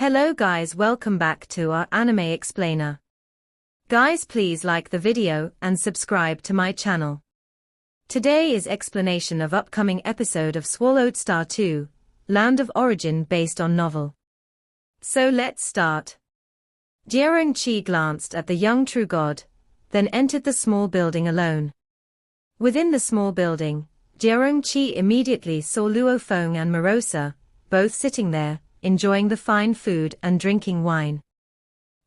Hello guys, welcome back to our anime explainer. Guys, please like the video and subscribe to my channel. Today is explanation of upcoming episode of Swallowed Star 2, Land of Origin based on novel. So let's start. Jierong-chi glanced at the young true god, then entered the small building alone. Within the small building, Jierong-chi immediately saw Luo Feng and Morosa, both sitting there, enjoying the fine food and drinking wine.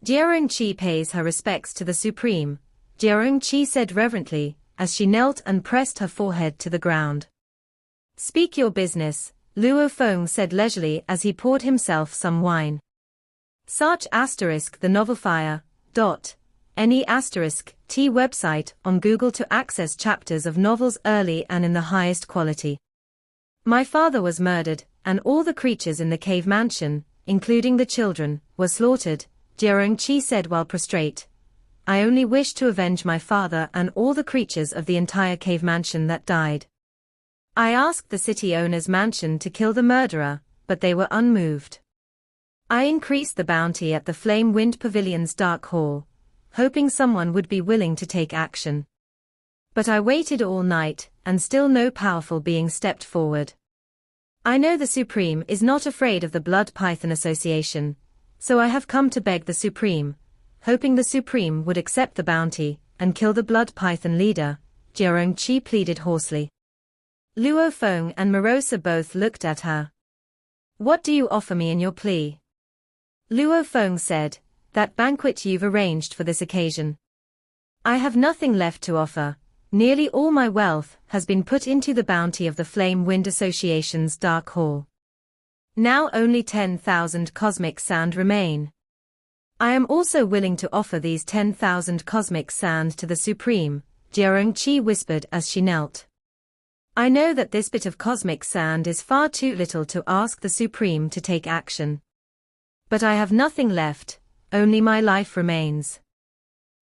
Jierong-chi pays her respects to the Supreme, Jierong-chi said reverently, as she knelt and pressed her forehead to the ground. Speak your business, Luo Feng said leisurely as he poured himself some wine. Search the novel fire.ne T website on Google to access chapters of novels early and in the highest quality. My father was murdered, and all the creatures in the cave mansion, including the children, were slaughtered, Jierong-chi said while prostrate. I only wish to avenge my father and all the creatures of the entire cave mansion that died. I asked the city owner's mansion to kill the murderer, but they were unmoved. I increased the bounty at the Flame Wind Pavilion's Dark Hall, hoping someone would be willing to take action. But I waited all night, and still no powerful being stepped forward. I know the Supreme is not afraid of the Blood Python Association, so I have come to beg the Supreme, hoping the Supreme would accept the bounty, and kill the Blood Python leader, Jierong-chi pleaded hoarsely. Luo Feng and Morosa both looked at her. What do you offer me in your plea? Luo Feng said, that banquet you've arranged for this occasion. I have nothing left to offer. Nearly all my wealth has been put into the bounty of the Flame Wind Association's Dark Hall. Now only 10,000 cosmic sand remain. I am also willing to offer these 10,000 cosmic sand to the Supreme, Jierong-chi whispered as she knelt. I know that this bit of cosmic sand is far too little to ask the Supreme to take action. But I have nothing left, only my life remains.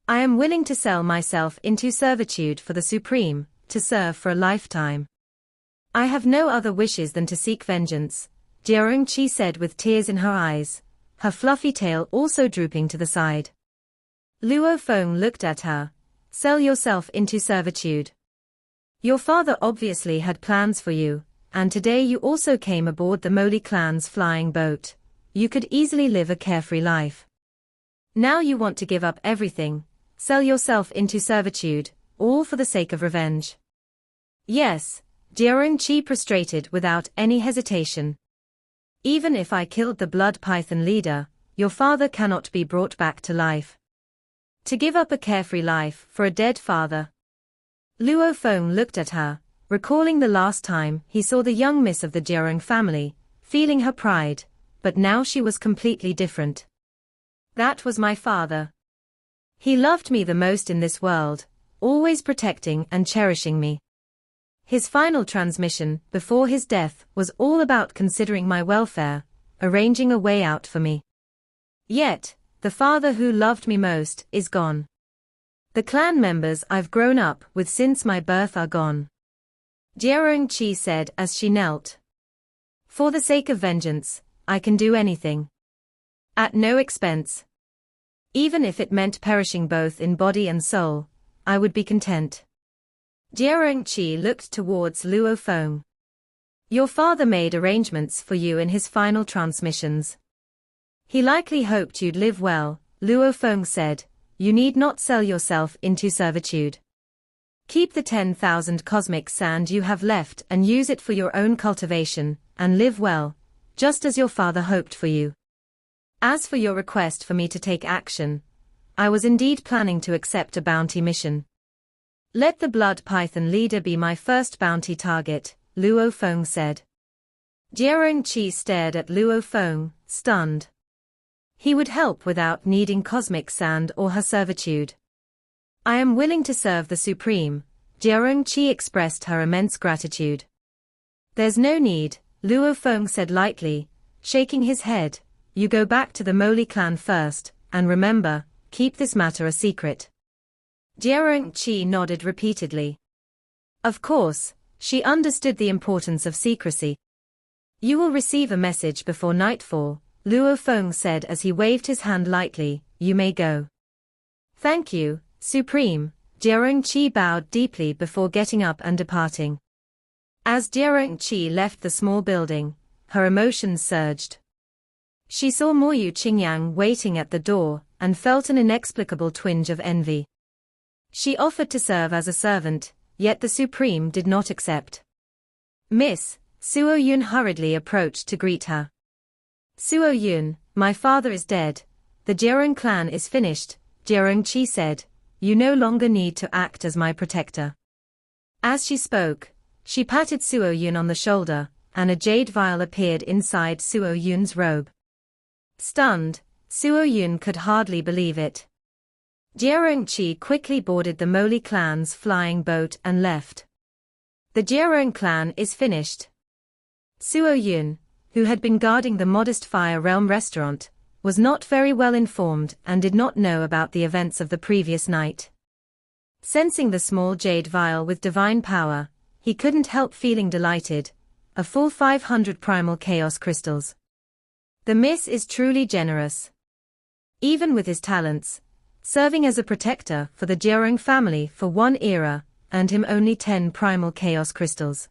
I am willing to sell myself into servitude for the Supreme, to serve for a lifetime. I have no other wishes than to seek vengeance, Jierong-chi said with tears in her eyes, her fluffy tail also drooping to the side. Luo Feng looked at her. Sell yourself into servitude. Your father obviously had plans for you, and today you also came aboard the Moli clan's flying boat. You could easily live a carefree life. Now you want to give up everything, sell yourself into servitude, all for the sake of revenge. Yes, Jierong-chi prostrated without any hesitation. Even if I killed the Blood Python leader, your father cannot be brought back to life. To give up a carefree life for a dead father. Luo Feng looked at her, recalling the last time he saw the young miss of the Jierong family, feeling her pride, but now she was completely different. That was my father. He loved me the most in this world, always protecting and cherishing me. His final transmission, before his death, was all about considering my welfare, arranging a way out for me. Yet, the father who loved me most is gone. The clan members I've grown up with since my birth are gone. Jierong-chi said as she knelt. For the sake of vengeance, I can do anything. At no expense. Even if it meant perishing both in body and soul, I would be content. Jierong-chi looked towards Luo Feng. Your father made arrangements for you in his final transmissions. He likely hoped you'd live well, Luo Feng said. You need not sell yourself into servitude. Keep the 10,000 cosmic sand you have left and use it for your own cultivation, and live well, just as your father hoped for you. As for your request for me to take action, I was indeed planning to accept a bounty mission. Let the Blood Python leader be my first bounty target, Luo Feng said. Jierong-chi stared at Luo Feng, stunned. He would help without needing cosmic sand or her servitude. I am willing to serve the Supreme, Jierong-chi expressed her immense gratitude. There's no need, Luo Feng said lightly, shaking his head. You go back to the Moli clan first, and remember, keep this matter a secret. Jierong-chi nodded repeatedly. Of course, she understood the importance of secrecy. You will receive a message before nightfall, Luo Feng said as he waved his hand lightly, "You may go." "Thank you, Supreme." Jiarong Qi bowed deeply before getting up and departing. As Jiarong Qi left the small building, her emotions surged. She saw Moyu Qingyang waiting at the door and felt an inexplicable twinge of envy. She offered to serve as a servant, yet the Supreme did not accept. "Miss," Suo Yun hurriedly approached to greet her. "Suo Yun, my father is dead. The Jiarong clan is finished," Jiarong Qi said. "You no longer need to act as my protector." As she spoke, she patted Suo Yun on the shoulder, and a jade vial appeared inside Suo Yun's robe. Stunned, Suo Yun could hardly believe it. Jiarong Qi quickly boarded the Moli clan's flying boat and left. The Jiarong clan is finished. Suo Yun, who had been guarding the modest Fire Realm restaurant, was not very well informed and did not know about the events of the previous night. Sensing the small jade vial with divine power, he couldn't help feeling delighted. A full 500 primal chaos crystals. The miss is truly generous. Even with his talents, serving as a protector for the Jiarong family for one era earned him only 10 primal chaos crystals.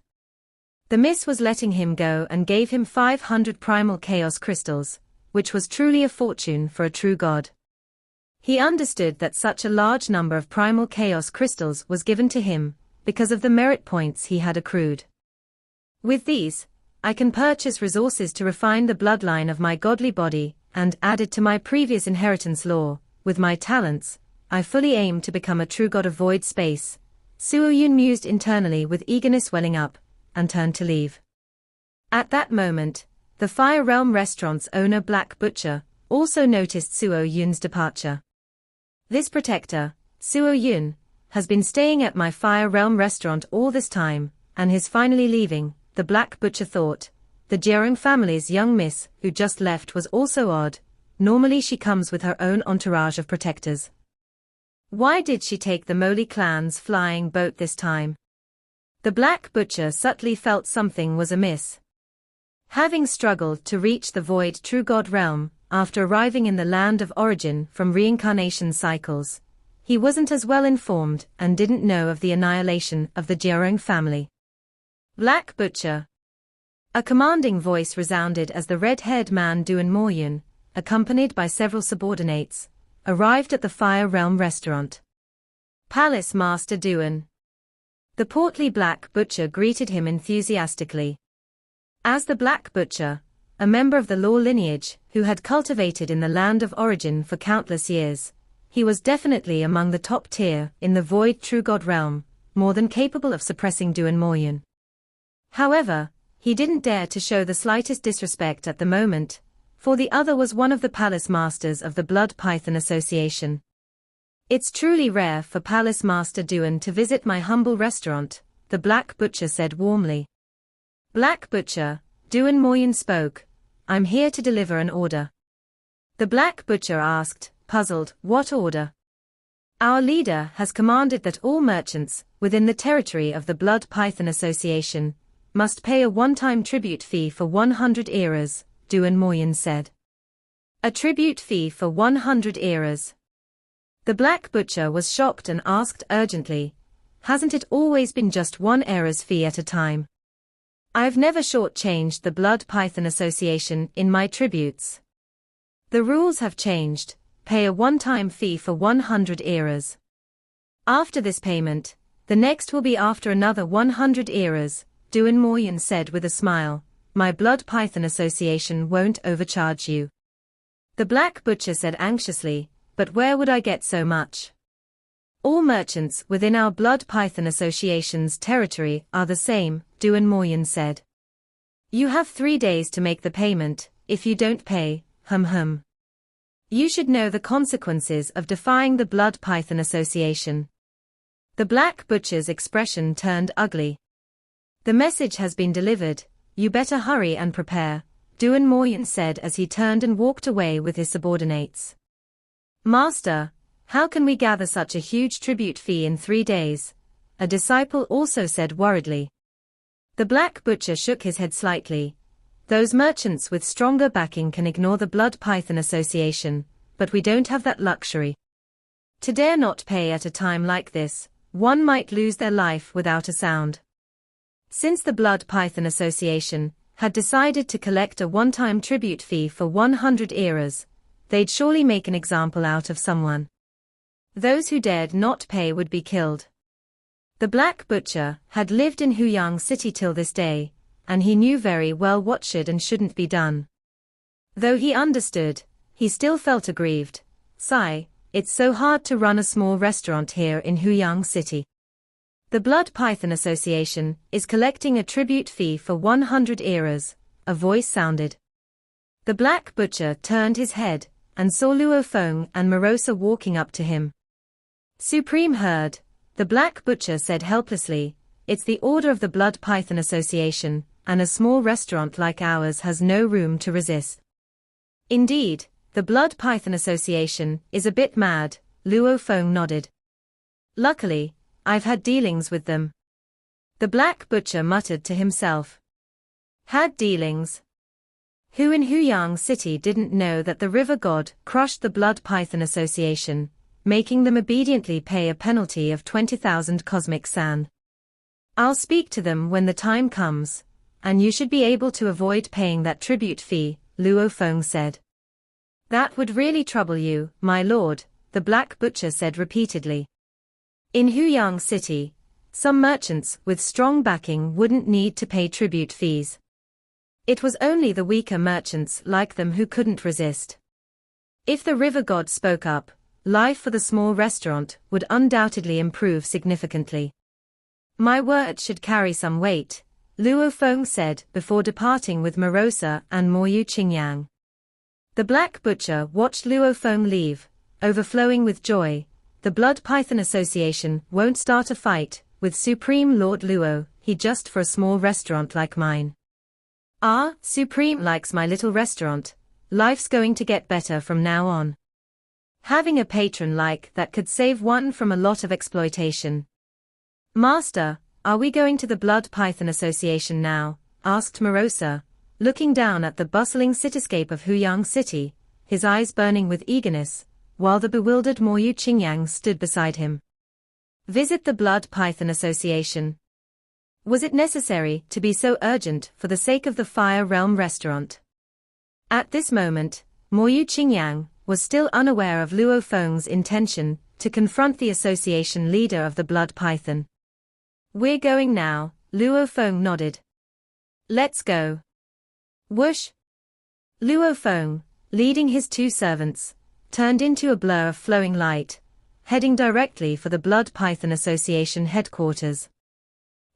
The miss was letting him go and gave him 500 primal chaos crystals, which was truly a fortune for a true god. He understood that such a large number of primal chaos crystals was given to him because of the merit points he had accrued. With these, I can purchase resources to refine the bloodline of my godly body and add it to my previous inheritance law. With my talents, I fully aim to become a true god of void space. Suo Yun mused internally with eagerness welling up, and turned to leave. At that moment, the Fire Realm restaurant's owner Black Butcher also noticed Suo Yun's departure. "This protector, Suo Yun, has been staying at my Fire Realm restaurant all this time, and is finally leaving," the Black Butcher thought. The Jiarong family's young miss who just left was also odd. Normally she comes with her own entourage of protectors. Why did she take the Moli clan's flying boat this time? The Black Butcher subtly felt something was amiss. Having struggled to reach the Void True God realm, after arriving in the land of origin from reincarnation cycles, he wasn't as well informed and didn't know of the annihilation of the Jiarong family. "Black Butcher." A commanding voice resounded as the red-haired man Duan Moyun, accompanied by several subordinates, arrived at the Fire Realm restaurant. "Palace Master Duan." The portly Black Butcher greeted him enthusiastically. As the Black Butcher, a member of the law lineage who had cultivated in the land of origin for countless years, he was definitely among the top tier in the Void True God realm, more than capable of suppressing Duan Moyun. However, he didn't dare to show the slightest disrespect at the moment, for the other was one of the Palace Masters of the Blood Python Association. "It's truly rare for Palace Master Duan to visit my humble restaurant," the Black Butcher said warmly. "Black Butcher," Duan Moyun spoke, "I'm here to deliver an order." The Black Butcher asked, puzzled, "What order?" "Our leader has commanded that all merchants within the territory of the Blood Python Association must pay a one-time tribute fee for 100 eras, Duan Moyun said. "A tribute fee for 100 eras?" The Black Butcher was shocked and asked urgently, "Hasn't it always been just 1 era's fee at a time? I've never shortchanged the Blood Python Association in my tributes. The rules have changed, pay a one-time fee for 100 eras. After this payment, the next will be after another 100 eras, Duan Moyun said with a smile. "My Blood Python Association won't overcharge you." The Black Butcher said anxiously, "But where would I get so much? All merchants within our Blood Python Association's territory are the same," Duan Moyun said. "You have 3 days to make the payment. If you don't pay, you should know the consequences of defying the Blood Python Association." The Black Butcher's expression turned ugly. "The message has been delivered, you better hurry and prepare," Duan Moyun said as he turned and walked away with his subordinates. "Master, how can we gather such a huge tribute fee in 3 days?" a disciple also said worriedly. The Black Butcher shook his head slightly. Those merchants with stronger backing can ignore the Blood Python Association, but we don't have that luxury. To dare not pay at a time like this, one might lose their life without a sound. Since the Blood Python Association had decided to collect a one-time tribute fee for 100 eras, they'd surely make an example out of someone. Those who dared not pay would be killed. The Black Butcher had lived in Huyang City till this day, and he knew very well what should and shouldn't be done. Though he understood, he still felt aggrieved. Sigh, it's so hard to run a small restaurant here in Huyang City. The Blood Python Association is collecting a tribute fee for 100 eras, a voice sounded. The Black Butcher turned his head, and saw Luo Feng and Morosa walking up to him. Supreme heard, the Black Butcher said helplessly, it's the order of the Blood Python Association, and a small restaurant like ours has no room to resist. Indeed, the Blood Python Association is a bit mad, Luo Feng nodded. Luckily, I've had dealings with them. The Black Butcher muttered to himself. Had dealings? Who in Huyang City didn't know that the river god crushed the Blood Python Association, making them obediently pay a penalty of 20,000 cosmic san? I'll speak to them when the time comes, and you should be able to avoid paying that tribute fee, Luo Feng said. That would really trouble you, my lord, the Black Butcher said repeatedly. In Huyang City, some merchants with strong backing wouldn't need to pay tribute fees. It was only the weaker merchants like them who couldn't resist. If the river god spoke up, life for the small restaurant would undoubtedly improve significantly. My word should carry some weight, Luo Feng said before departing with Morosa and Moyu Qingyang. The Black Butcher watched Luo Feng leave, overflowing with joy. The Blood Python Association won't start a fight with Supreme Lord Luo, he just for a small restaurant like mine. Ah, Supreme likes my little restaurant. Life's going to get better from now on. Having a patron like that could save one from a lot of exploitation. Master, are we going to the Blood Python Association now? Asked Morosa, looking down at the bustling cityscape of Huyang City, his eyes burning with eagerness, while the bewildered Moyu Qingyang stood beside him. Visit the Blood Python Association. Was it necessary to be so urgent for the sake of the Fire Realm restaurant? At this moment, Moyu Qingyang was still unaware of Luo Feng's intention to confront the association leader of the Blood Python. We're going now, Luo Feng nodded. Let's go. Whoosh! Luo Feng, leading his two servants, turned into a blur of flowing light, heading directly for the Blood Python Association headquarters.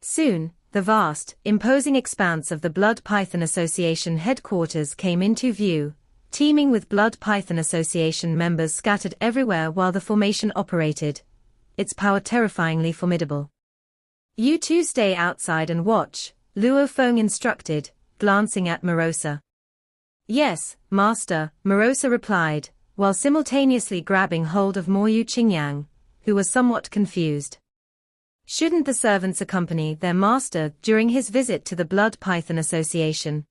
Soon, the vast, imposing expanse of the Blood Python Association headquarters came into view, teeming with Blood Python Association members scattered everywhere while the formation operated, its power terrifyingly formidable. You two stay outside and watch, Luo Feng instructed, glancing at Morosa. Yes, Master, Morosa replied, while simultaneously grabbing hold of Moyu Qingyang, who was somewhat confused. Shouldn't the servants accompany their master during his visit to the Blood Python Association?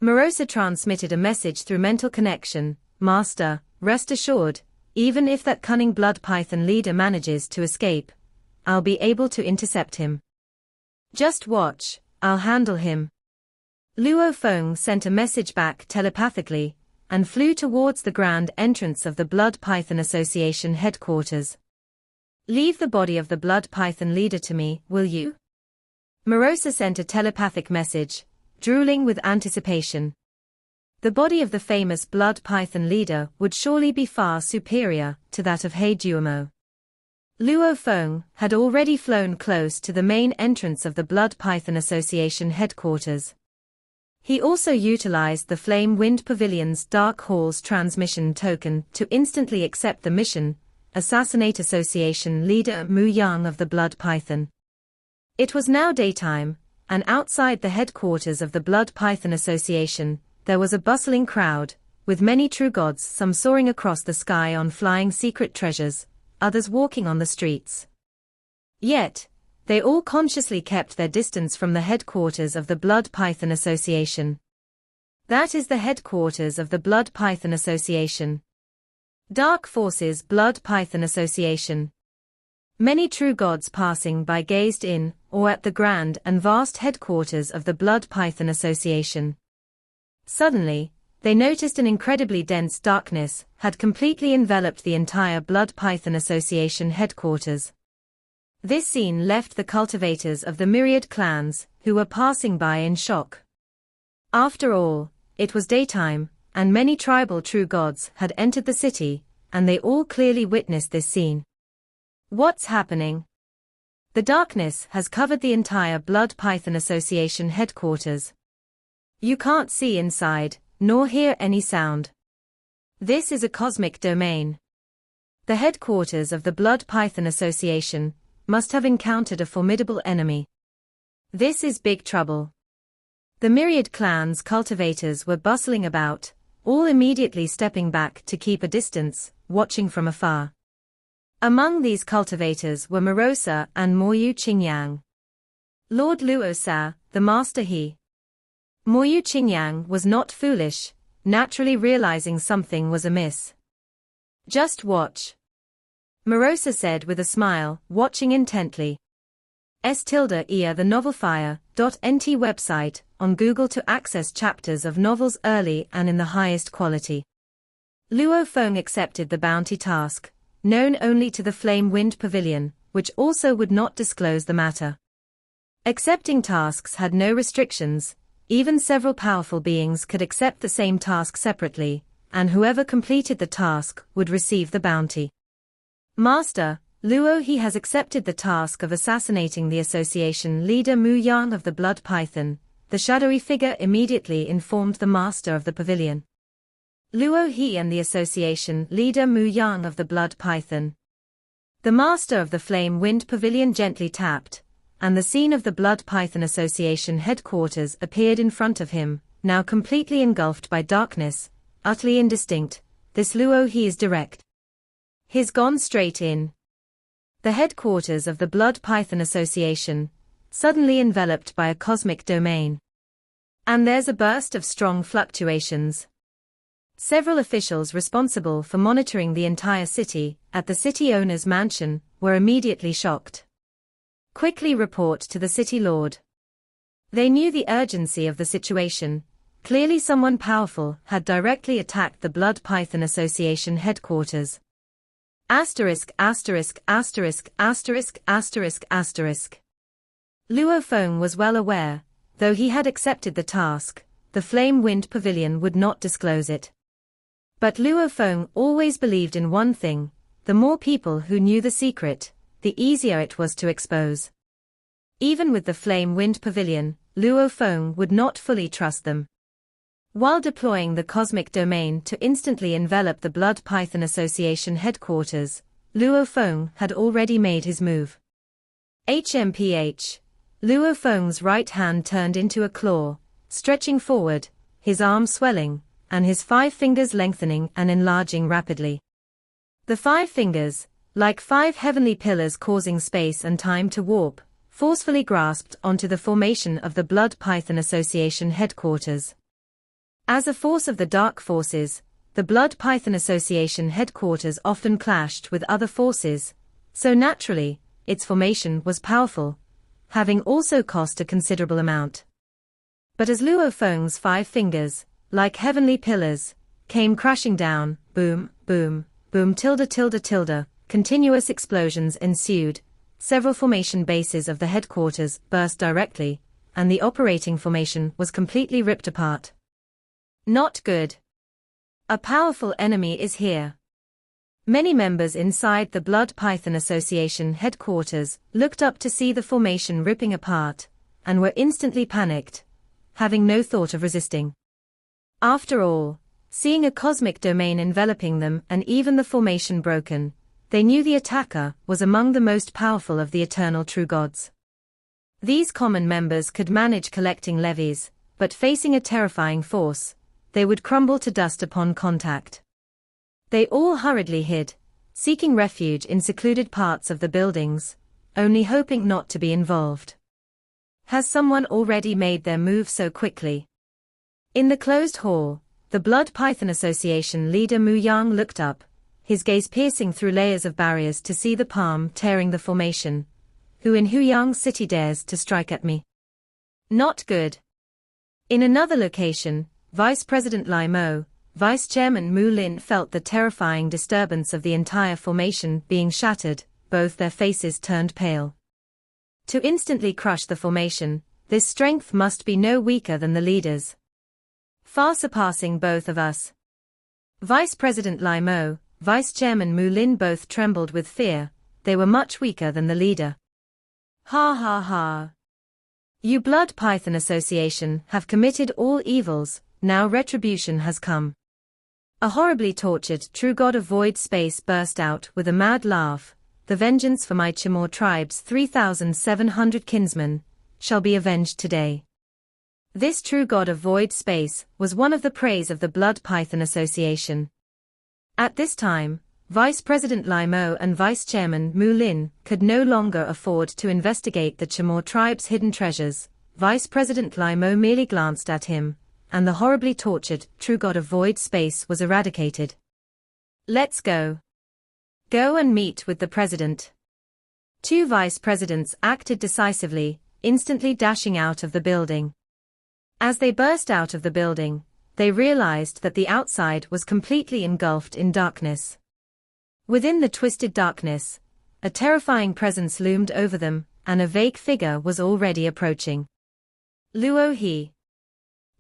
Morosa transmitted a message through mental connection. Master, rest assured, even if that cunning Blood Python leader manages to escape, I'll be able to intercept him. Just watch, I'll handle him. Luo Feng sent a message back telepathically, and flew towards the grand entrance of the Blood Python Association headquarters. Leave the body of the Blood Python leader to me, will you? Morosa sent a telepathic message, drooling with anticipation. The body of the famous Blood Python leader would surely be far superior to that of He Duomo. Luo Feng had already flown close to the main entrance of the Blood Python Association headquarters. He also utilized the Flame Wind Pavilion's Dark Hall's transmission token to instantly accept the mission, assassinate Association leader Mu Yang of the Blood Python. It was now daytime, and outside the headquarters of the Blood Python Association, there was a bustling crowd, with many true gods, some soaring across the sky on flying secret treasures, others walking on the streets. Yet, they all consciously kept their distance from the headquarters of the Blood Python Association. That is the headquarters of the Blood Python Association. Dark Forces Blood Python Association. Many true gods passing by gazed in, or at the grand and vast headquarters of the Blood Python Association. Suddenly, they noticed an incredibly dense darkness had completely enveloped the entire Blood Python Association headquarters. This scene left the cultivators of the myriad clans, who were passing by, in shock. After all, it was daytime, and many tribal true gods had entered the city, and they all clearly witnessed this scene. What's happening? The darkness has covered the entire Blood Python Association headquarters. You can't see inside, nor hear any sound. This is a cosmic domain. The headquarters of the Blood Python Association must have encountered a formidable enemy. This is big trouble. The myriad clans cultivators were bustling about, all immediately stepping back to keep a distance, watching from afar. Among these cultivators were Morosa and Moyu Qingyang. Lord Luo Sa, the master he. Moyu Qingyang was not foolish, naturally realizing something was amiss. Just watch. Morosa said with a smile, watching intently. S tilde the novelfire.nt website, on Google to access chapters of novels early and in the highest quality. Luo Feng accepted the bounty task, known only to the Flame Wind Pavilion, which also would not disclose the matter. Accepting tasks had no restrictions, even several powerful beings could accept the same task separately, and whoever completed the task would receive the bounty. Master, Luo he has accepted the task of assassinating the association leader Mu Yang of the Blood Python, the shadowy figure immediately informed the master of the pavilion. Luo he and the association leader Mu Yang of the Blood Python. The master of the Flame Wind Pavilion gently tapped, and the scene of the Blood Python Association headquarters appeared in front of him, now completely engulfed by darkness, utterly indistinct. This Luo he is direct. He's gone straight in. The headquarters of the Blood Python Association, suddenly enveloped by a cosmic domain. And there's a burst of strong fluctuations. Several officials responsible for monitoring the entire city, at the city owner's mansion, were immediately shocked. Quickly report to the city lord. They knew the urgency of the situation. Clearly someone powerful had directly attacked the Blood Python Association headquarters. Asterisk asterisk asterisk asterisk asterisk asterisk. Luo Feng was well aware, though he had accepted the task, the Flame Wind Pavilion would not disclose it. But Luo Feng always believed in one thing: the more people who knew the secret, the easier it was to expose. Even with the Flame Wind Pavilion, Luo Feng would not fully trust them. While deploying the cosmic domain to instantly envelop the Blood Python Association headquarters, Luo Feng had already made his move. HMPH. Luo Feng's right hand turned into a claw, stretching forward, his arm swelling, and his 5 fingers lengthening and enlarging rapidly. The 5 fingers, like 5 heavenly pillars causing space and time to warp, forcefully grasped onto the formation of the Blood Python Association headquarters. As a force of the Dark Forces, the Blood Python Association headquarters often clashed with other forces, so naturally, its formation was powerful, having also cost a considerable amount. But as Luo Feng's 5 fingers, like heavenly pillars, came crashing down, boom, boom, boom tilde tilde tilde, continuous explosions ensued, several formation bases of the headquarters burst directly, and the operating formation was completely ripped apart. Not good. A powerful enemy is here. Many members inside the Blood Python Association headquarters looked up to see the formation ripping apart, and were instantly panicked, having no thought of resisting. After all, seeing a cosmic domain enveloping them and even the formation broken, they knew the attacker was among the most powerful of the eternal true gods. These common members could manage collecting levies, but facing a terrifying force, they would crumble to dust upon contact. They all hurriedly hid, seeking refuge in secluded parts of the buildings, only hoping not to be involved. Has someone already made their move so quickly? In the closed hall, the Blood Python Association leader Mu Yang looked up, his gaze piercing through layers of barriers to see the palm tearing the formation. Who in Huyang City dares to strike at me? Not good. In another location, Vice President Lai Mo, Vice Chairman Mu Lin felt the terrifying disturbance of the entire formation being shattered, both their faces turned pale. To instantly crush the formation, this strength must be no weaker than the leaders. Far surpassing both of us. Vice President Lai Mo, Vice Chairman Mu Lin both trembled with fear, they were much weaker than the leader. Ha ha ha. You Blood Python Association have committed all evils, now retribution has come. A horribly tortured true god of void space burst out with a mad laugh. The vengeance for my Chamor tribe's 3,700 kinsmen shall be avenged today. This true god of void space was one of the praise of the Blood Python Association. At this time, Vice President Lai Mo and Vice Chairman Mu Lin could no longer afford to investigate the Chamor tribe's hidden treasures. Vice President Lai Mo merely glanced at him, and the horribly tortured true god of void space was eradicated. Let's go. Go and meet with the president. Two vice presidents acted decisively, instantly dashing out of the building. As they burst out of the building, they realized that the outside was completely engulfed in darkness. Within the twisted darkness, a terrifying presence loomed over them, and a vague figure was already approaching. Luo He.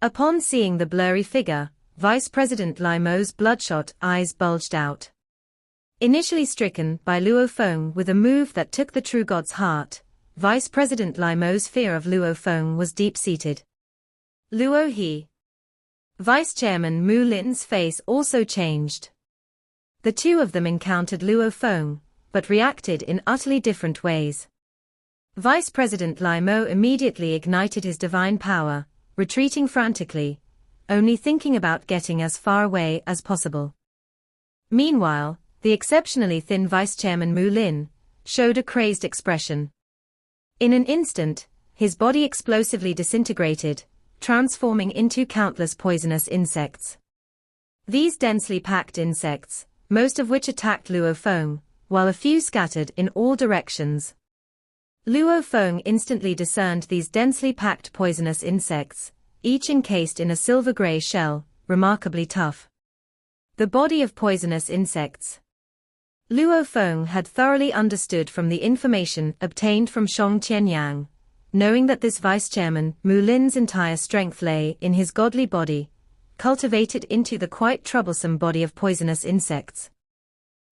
Upon seeing the blurry figure, Vice President Lai Mo's bloodshot eyes bulged out. Initially stricken by Luo Feng with a move that took the true god's heart, Vice President Lai Mo's fear of Luo Feng was deep-seated. Luo He. Vice Chairman Mu Lin's face also changed. The two of them encountered Luo Feng, but reacted in utterly different ways. Vice President Lai Mo immediately ignited his divine power, retreating frantically, only thinking about getting as far away as possible. Meanwhile, the exceptionally thin Vice Chairman Mu Lin showed a crazed expression. In an instant, his body explosively disintegrated, transforming into countless poisonous insects. These densely packed insects, most of which attacked Luo Feng, while a few scattered in all directions. Luo Feng instantly discerned these densely packed poisonous insects, each encased in a silver-gray shell, remarkably tough. The body of poisonous insects. Luo Feng had thoroughly understood from the information obtained from Shong Qianyang, knowing that this vice-chairman Mu Lin's entire strength lay in his godly body, cultivated into the quite troublesome body of poisonous insects.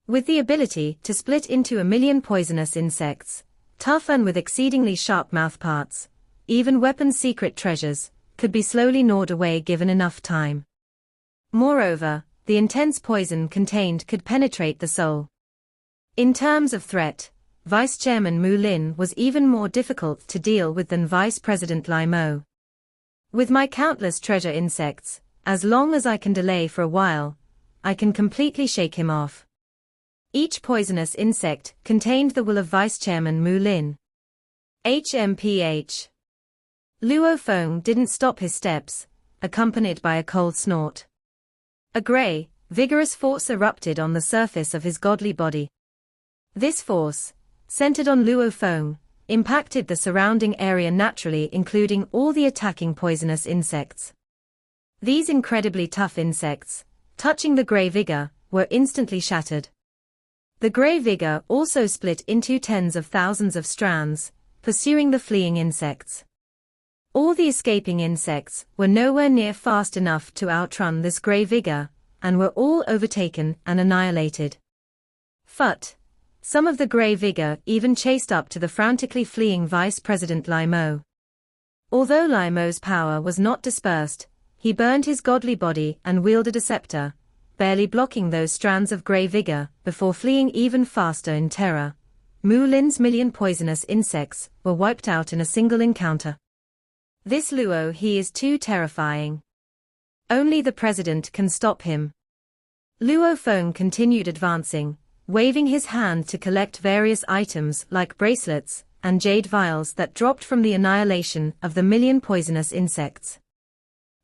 With the ability to split into 1,000,000 poisonous insects, tough and with exceedingly sharp mouthparts, even weapons' secret treasures could be slowly gnawed away given enough time. Moreover, the intense poison contained could penetrate the soul. In terms of threat, Vice Chairman Mu Lin was even more difficult to deal with than Vice President Lai Mo. With my countless treasure insects, as long as I can delay for a while, I can completely shake him off. Each poisonous insect contained the will of Vice Chairman Mu Lin. HMPH. Luo Feng didn't stop his steps, accompanied by a cold snort. A grey, vigorous force erupted on the surface of his godly body. This force, centered on Luo Feng, impacted the surrounding area naturally, including all the attacking poisonous insects. These incredibly tough insects, touching the grey vigor, were instantly shattered. The grey vigor also split into tens of thousands of strands, pursuing the fleeing insects. All the escaping insects were nowhere near fast enough to outrun this grey vigor, and were all overtaken and annihilated. Phut! Some of the grey vigor even chased up to the frantically fleeing Vice President Lai Mo. Although Lai Mo's power was not dispersed, he burned his godly body and wielded a scepter, barely blocking those strands of grey vigor before fleeing even faster in terror. Mu Lin's 1,000,000 poisonous insects were wiped out in a single encounter. This Luo He is too terrifying. Only the president can stop him. Luo Feng continued advancing, waving his hand to collect various items like bracelets and jade vials that dropped from the annihilation of the 1,000,000 poisonous insects.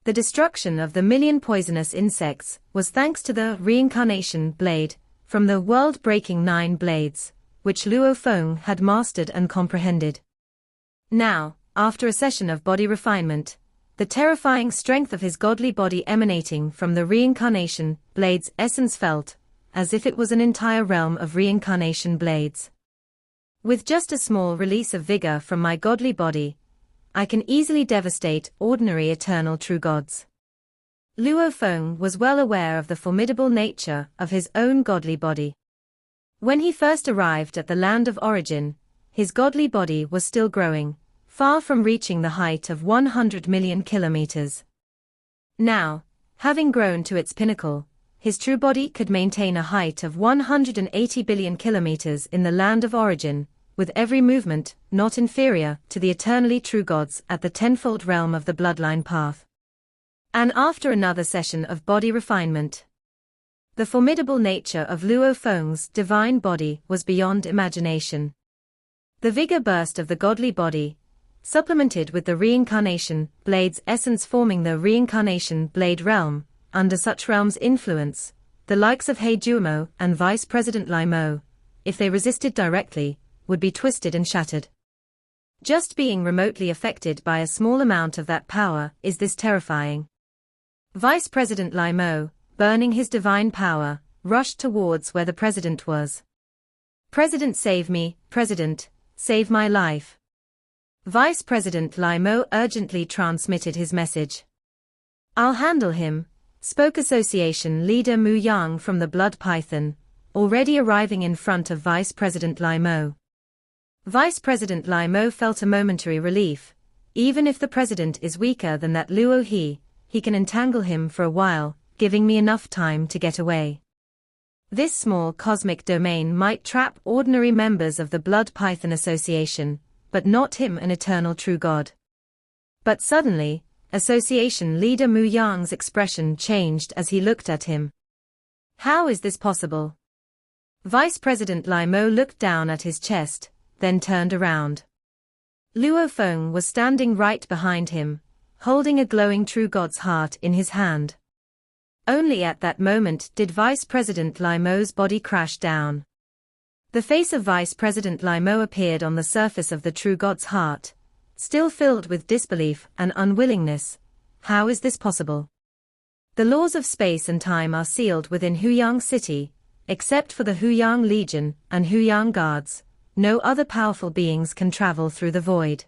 The destruction of the million poisonous insects was thanks to the reincarnation blade from the world-breaking 9 blades, which Luo Feng had mastered and comprehended. Now, after a session of body refinement, the terrifying strength of his godly body emanating from the reincarnation blade's essence felt as if it was an entire realm of reincarnation blades. With just a small release of vigor from my godly body, I can easily devastate ordinary eternal true gods. Luo Feng was well aware of the formidable nature of his own godly body. When he first arrived at the land of origin, his godly body was still growing, far from reaching the height of 100 million kilometers. Now, having grown to its pinnacle, his true body could maintain a height of 180 billion kilometers in the land of origin, with every movement not inferior to the eternally true gods at the tenfold realm of the bloodline path. And after another session of body refinement, the formidable nature of Luo Feng's divine body was beyond imagination. The vigor burst of the godly body, supplemented with the reincarnation blade's essence forming the reincarnation blade realm, under such realm's influence, the likes of He Jumo and Vice President Lai Mo, if they resisted directly, would be twisted and shattered. Just being remotely affected by a small amount of that power is this terrifying. Vice President Lai Mo, burning his divine power, rushed towards where the president was. "President, save me, President, save my life." Vice President Lai Mo urgently transmitted his message. "I'll handle him," spoke Association leader Mu Yang from the Blood Python, already arriving in front of Vice President Lai Mo. Vice President Lai Mo felt a momentary relief. Even if the president is weaker than that Luo he can entangle him for a while, giving me enough time to get away. This small cosmic domain might trap ordinary members of the Blood Python Association, but not him, an eternal true god. But suddenly, Association leader Mu Yang's expression changed as he looked at him. "How is this possible?" Vice President Lai Mo looked down at his chest, then turned around. Luo Feng was standing right behind him, holding a glowing true god's heart in his hand. Only at that moment did Vice President Lai Mo's body crash down. The face of Vice President Lai Mo appeared on the surface of the true god's heart, still filled with disbelief and unwillingness. How is this possible? The laws of space and time are sealed within Huyang City, except for the Huyang Legion and Huyang Guards. No other powerful beings can travel through the void.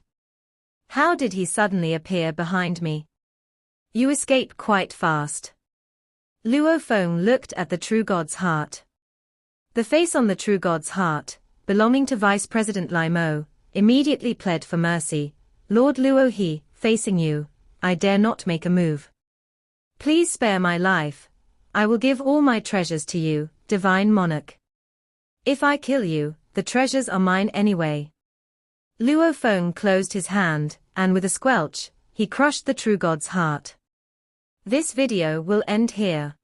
How did he suddenly appear behind me? You escape quite fast. Luo Feng looked at the true god's heart. The face on the true god's heart, belonging to Vice President Lai Mo, immediately pled for mercy. "Lord Luo facing you, I dare not make a move. Please spare my life. I will give all my treasures to you, divine monarch. If I kill you, the treasures are mine anyway." Luo Feng closed his hand, and with a squelch, he crushed the true god's heart. This video will end here.